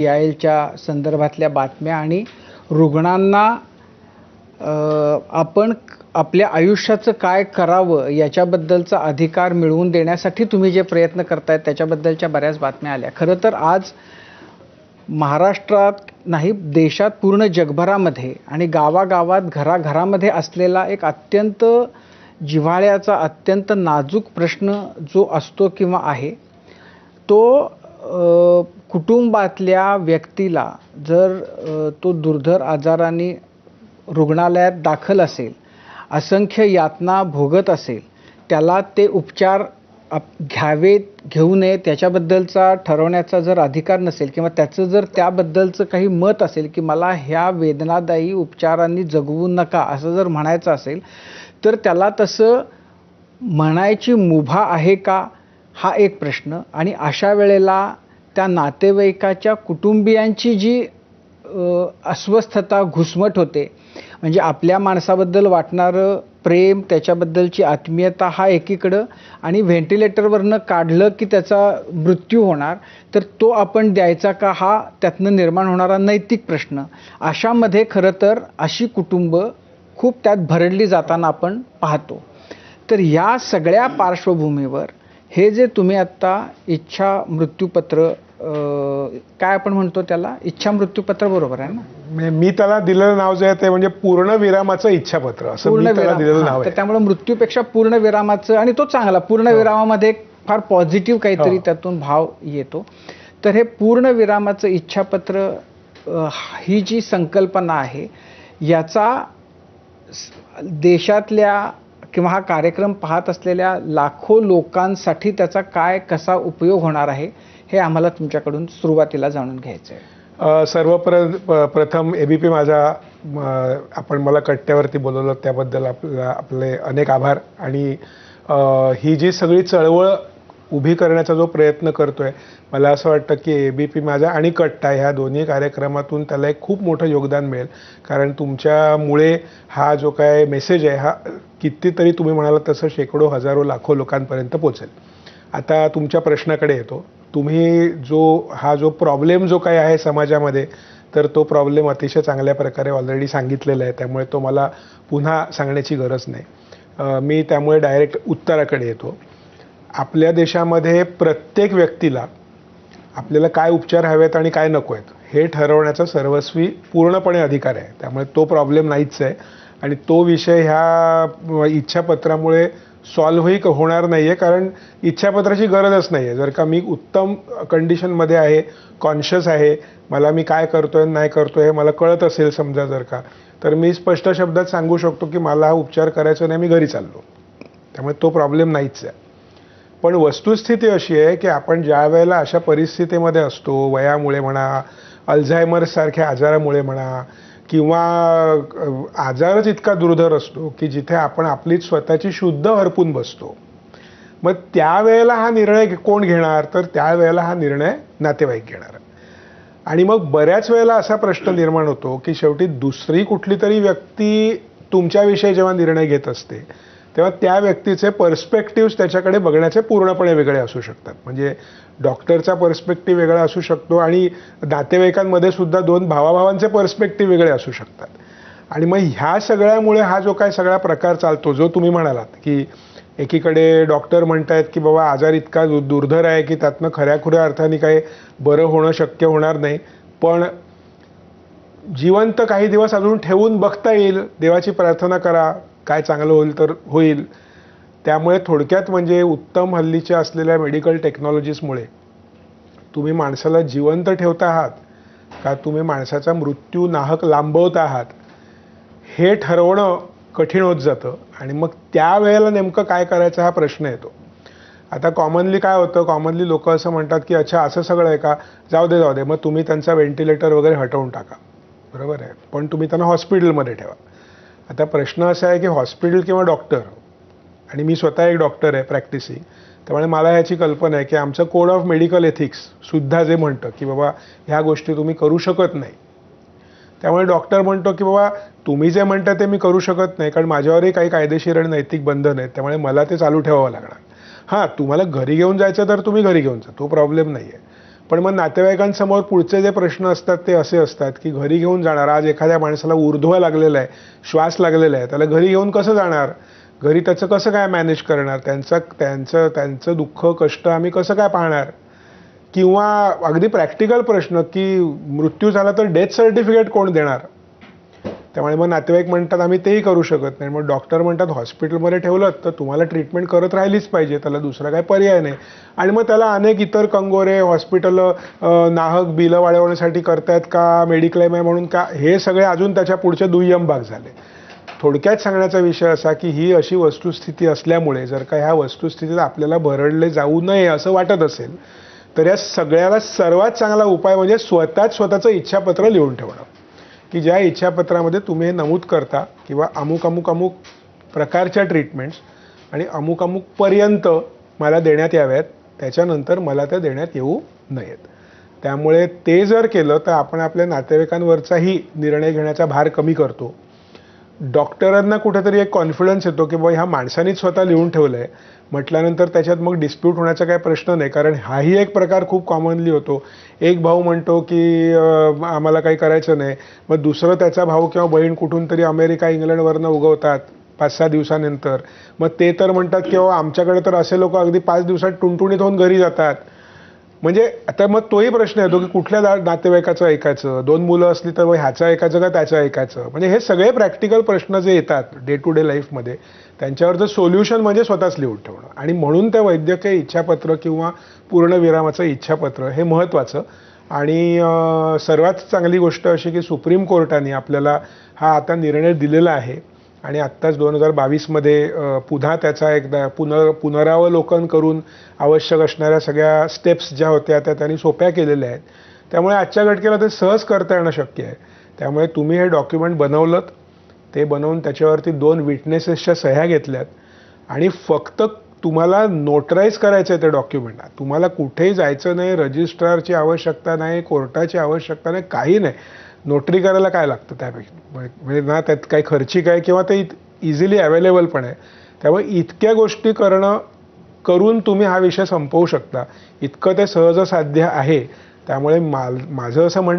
यायलच्या संदर्भातल्या बातम्या आणि रुग्णांना आपण आपल्या आयुष्याचं काय करावं याच्याबद्दलचा अधिकार मिळवून देण्यासाठी तुम्ही जे प्रयत्न करताय त्याच्याबद्दलच्या बऱ्याच बातम्या आल्या. खरं तर आज महाराष्ट्रात नाही देशात पूर्ण जगभरामध्ये आणि गावागावात घराघरामध्ये असलेला एक अत्यंत जिव्हाळ्याचा अत्यंत नाजूक प्रश्न जो असतो किंवा आहे तो कुटुंबातल्या व्यक्तीला जर तो दुर्धर आजाराने रुग्णालयात दाखल असेल, असंख्य यातना भोगत असेल, त्याला ते उपचार घेऊ नये त्याच्याबद्दलचा ठरवण्याचा जर अधिकार नसेल किंवा त्याचं जर त्याबद्दलचं काही मत असेल की मला ह्या वेदनादायी उपचारांनी जगवू नका असं जर म्हणायचं असेल तर त्याला तसं म्हणायची मुभा आहे का हा एक प्रश्न. आणि अशा वेळेला त्या नातेवाईकाच्या कुटुंबियांची जी अस्वस्थता घुसमट होते, म्हणजे आपल्या माणसाबद्दल वाटणारं प्रेम, त्याच्याबद्दलची आत्मीयता हा एकीकडं आणि व्हेंटिलेटरवरनं काढलं की त्याचा मृत्यू होणार तर तो आपण द्यायचा का हा त्यातनं निर्माण होणारा नैतिक प्रश्न. अशामध्ये खरं तर अशी कुटुंब खूप त्यात भरडली जाताना आपण पाहतो. तर या सगळ्या पार्श्वभूमीवर हे जे तुम्ही आत्ता इच्छा मृत्यूपत्र काय आपण म्हणतो त्याला, इच्छा मृत्यूपत्र बरोबर आहे ना? मी त्याला दिलेलं नाव जे आहे ते म्हणजे पूर्ण विरामाचं इच्छापत्र असं मी त्याला दिलेलं नाव आहे. त्यामुळे मृत्यूपेक्षा पूर्ण विरामाचं, आणि तो चांगला पूर्ण विरामामध्ये फार पॉझिटिव्ह काहीतरी त्यातून भाव येतो. तर हे पूर्ण विरामाचं इच्छापत्र ही जी संकल्पना आहे याचा देशातल्या किंवा हा कार्यक्रम पाहत असलेल्या लाखो लोकांसाठी त्याचा काय कसा उपयोग होणार आहे हे आम्हाला तुमच्याकडून सुरुवातीला जाणून घ्यायचं आहे. सर्वप्रथम एबीपी माझा आपण मला कट्ट्यावरती बोलवलं त्याबद्दल आपले अनेक आभार. आणि ही जी सगळी चळवळ उभी करण्याचा जो प्रयत्न करतोय, मला असं वाटतं की एबीपी माझा आणि कट्टा ह्या दोन्ही कार्यक्रमातून त्याला एक खूप मोठं योगदान मिळेल. कारण तुमच्यामुळे हा जो काय मेसेज आहे हा कितीतरी तुम्ही म्हणालात तसं शेकडो हजारो लाखो लोकांपर्यंत पोचेल. आता तुमच्या प्रश्नाकडे येतो. तुम्ही हा जो प्रॉब्लेम जो काही आहे समाजामध्ये, तर तो प्रॉब्लेम अतिशय चांगल्या प्रकारे ऑलरेडी सांगितलेला आहे, त्यामुळे तो मला पुन्हा सांगण्याची गरज नाही. मी त्यामुळे डायरेक्ट उत्तराकडे येतो. आपल्या देशामध्ये प्रत्येक व्यक्तीला आपल्याला काय उपचार हवेत आणि काय नको आहेत हे ठरवण्याचा सर्वस्वी पूर्णपणे अधिकार आहे. त्यामुळे तो प्रॉब्लेम नाहीच आहे आणि तो विषय ह्या इच्छापत्रामुळे सॉल्व्हही होणार नाही आहे, कारण इच्छापत्राची गरजच नाही आहे. जर का मी उत्तम कंडिशनमध्ये आहे, कॉन्शियस आहे, मला मी काय करतोय नाही करतोय हे मला कळत असेल समजा जर का, तर मी स्पष्ट शब्दात सांगू शकतो की मला हा उपचार करायचा नाही, मी घरी चाललो. त्यामुळे तो प्रॉब्लेम नाहीच आहे. पण वस्तुस्थिती अशी आहे की आपण ज्या वेळेला अशा परिस्थितीमध्ये असतो, वयामुळे म्हणा, अल्झायमर्ससारख्या आजारामुळे म्हणा, किंवा आजारच इतका दुर्धर असतो की जिथे आपण आपली स्वतःची शुद्ध हरपून बसतो, मग त्यावेळेला हा निर्णय कोण घेणार, तर त्यावेळेला हा निर्णय नातेवाईक घेणार. आणि मग बऱ्याच वेळेला असा प्रश्न निर्माण होतो की शेवटी दुसरी कुठली तरी व्यक्ती तुमच्याविषयी जेव्हा निर्णय घेत असते तेव्हा त्या व्यक्तीचे पर्स्पेक्टिव्स त्याच्याकडे बघण्याचे पूर्णपणे वेगळे असू शकतात. म्हणजे डॉक्टरचा पर्स्पेक्टिव्ह वेगळा असू शकतो आणि नातेवाईकांमध्ये सुद्धा दोन भावाभावांचे पर्स्पेक्टिव्ह वेगळे असू शकतात. आणि मग ह्या सगळ्यामुळे हा जो काय सगळा प्रकार चालतो, जो तुम्ही म्हणालात की एकीकडे डॉक्टर म्हणतायत की बाबा आजार इतका दुर्धर आहे की त्यातनं खऱ्याखुऱ्या अर्थाने काही बरं होणं शक्य होणार नाही, पण जिवंत काही दिवस अजून ठेवून बघता येईल, देवाची प्रार्थना करा, काय चांगलं होईल तर होईल. त्यामुळे थोडक्यात म्हणजे उत्तम हल्लीच्या असलेल्या मेडिकल टेक्नॉलॉजीजमुळे तुम्ही माणसाला जिवंत ठेवता आहात का तुम्ही माणसाचा मृत्यू नाहक लांबवत आहात हे ठरवणं कठीण होत जातं. आणि मग त्यावेळेला नेमकं काय करायचं हा प्रश्न येतो. आता कॉमनली काय होतं, कॉमनली लोक असं म्हणतात की अच्छा असं सगळं आहे का, जाऊ दे, मग तुम्ही त्यांचा व्हेंटिलेटर वगैरे हटवून टाका, बरोबर आहे, पण तुम्ही त्यांना हॉस्पिटलमध्ये ठेवा. आता प्रश्न असा आहे की हॉस्पिटल किंवा डॉक्टर, आणि मी स्वतः एक डॉक्टर आहे प्रॅक्टिसिंग, त्यामुळे मला ह्याची कल्पना आहे की आमचं कोड ऑफ मेडिकल एथिक्स सुद्धा जे म्हणतं की बाबा ह्या गोष्टी तुम्ही करू शकत नाही. त्यामुळे डॉक्टर म्हणतो की बाबा तुम्ही जे म्हणता ते मी करू शकत नाही, कारण माझ्यावरही काही कायदेशीर आणि नैतिक बंधन आहेत, त्यामुळे मला ते चालू ठेवावं लागणार. हां, तुम्हाला घरी घेऊन जायचं तर तुम्ही घरी घेऊन जा, तो प्रॉब्लेम नाही आहे, पण मग नातेवाईकांसमोर पुढचे जे प्रश्न असतात ते असे असतात की घरी घेऊन जाणार, आज एखाद्या माणसाला ऊर्ध्व लागलेला आहे, श्वास लागलेला आहे, त्याला घरी घेऊन कसं जाणार, घरी त्याचं कसं काय मॅनेज करणार, त्यांचं दुःख कष्ट आम्ही कसं काय पाहणार, किंवा अगदी प्रॅक्टिकल प्रश्न की मृत्यू झाला तर डेथ सर्टिफिकेट कोण देणार. त्यामुळे मग नातेवाईक म्हणतात आम्ही तेही करू शकत नाही. मग डॉक्टर म्हणतात हॉस्पिटलमध्ये ठेवलं तर तुम्हाला ट्रीटमेंट करत राहिलीच पाहिजे, त्याला दुसरा काही पर्याय नाही. आणि मग त्याला अनेक इतर कंगोरे हॉस्पिटल नाहक बिलं वाढवण्यासाठी करतायत का, मेडिक्लेम आहे म्हणून का, हे सगळे अजून त्याच्या पुढचे दुय्यम भाग झाले. थोडक्यात सांगण्याचा विषय असा की ही अशी वस्तुस्थिती असल्यामुळे जर का ह्या वस्तुस्थितीत आपल्याला भरडले जाऊ नये असं वाटत असेल तर या सगळ्याला सर्वात चांगला उपाय म्हणजे स्वतःचं इच्छापत्र लिहून ठेवणं, की ज्या इच्छापत्रामध्ये तुम्ही हे नमूद करता किंवा अमुक अमुक अमुक प्रकारच्या ट्रीटमेंट्स आणि अमुक अमुक पर्यंत मला देण्यात याव्यात, त्याच्यानंतर मला त्या देण्यात येऊ नयेत. त्यामुळे ते जर केलं तर आपण आपल्या नातेवाईकांवरचाही निर्णय घेण्याचा भार कमी करतो. डॉक्टरांना कुठेतरी एक कॉन्फिडन्स येतो की बाबा ह्या माणसानीच स्वतः लिहून ठेवलंय म्हटल्यानंतर त्याच्यात मग डिस्प्यूट होण्याचा काही प्रश्न नाही. कारण हाही एक प्रकार खूप कॉमनली होतो. एक भाऊ म्हणतो की आम्हाला काही करायचं नाही, मग दुसरं त्याचा भाऊ किंवा बहीण कुठून तरी अमेरिका इंग्लंडवरनं उगवतात 5-6 दिवसानंतर. मग ते तर म्हणतात की आमच्याकडे तर असे लोक अगदी 5 दिवसात टुणटुणीत होऊन घरी जातात. म्हणजे आता मग तोही प्रश्न येतो की कुठल्या नातेवाईकाचं ऐकायचं, 2 मुलं असली तर ह्याचं ऐकायचं का त्याचं ऐकायचं. म्हणजे हे सगळे प्रॅक्टिकल प्रश्न जे येतात डे टू डे लाईफमध्ये त्यांच्यावरचं सोल्युशन म्हणजे स्वतःच लिहून ठेवणं. आणि म्हणून त्या वैद्यकीय इच्छापत्र किंवा पूर्णविरामाचं इच्छापत्र हे महत्त्वाचं. आणि सर्वात चांगली गोष्ट अशी की सुप्रीम कोर्टाने आपल्याला हा आता निर्णय दिलेला आहे आणि आत्ताच 2022मध्ये पुन्हा त्याचा एकदा पुनरावलोकन करून आवश्यक असणाऱ्या सगळ्या स्टेप्स ज्या होत्या त्या त्यांनी सोप्या केलेल्या आहेत. त्यामुळे आजच्या घटकेला ते सहज करता येणं शक्य आहे. त्यामुळे तुम्ही हे डॉक्युमेंट बनवलं, ते बनवून त्याच्यावरती 2 विटनेसेसच्या सह्या घेतल्यात आणि फक्त तुम्हाला नोटराईज करायचं आहे ते डॉक्युमेंट. तुम्हाला कुठेही जायचं नाही, रजिस्ट्रारची आवश्यकता नाही, कोर्टाची आवश्यकता नाही, काही नाही. नोटरी करायला काय लागतं त्यापेक्षा, म्हणजे ना त्यात काही खर्चिक आहे किंवा ते इझिली अवेलेबल पण आहे. त्यामुळे इतक्या गोष्टी करून तुम्ही हा विषय संपवू शकता, इतकं ते सहज साध्य आहे. त्यामुळे माझं असं म्हणणं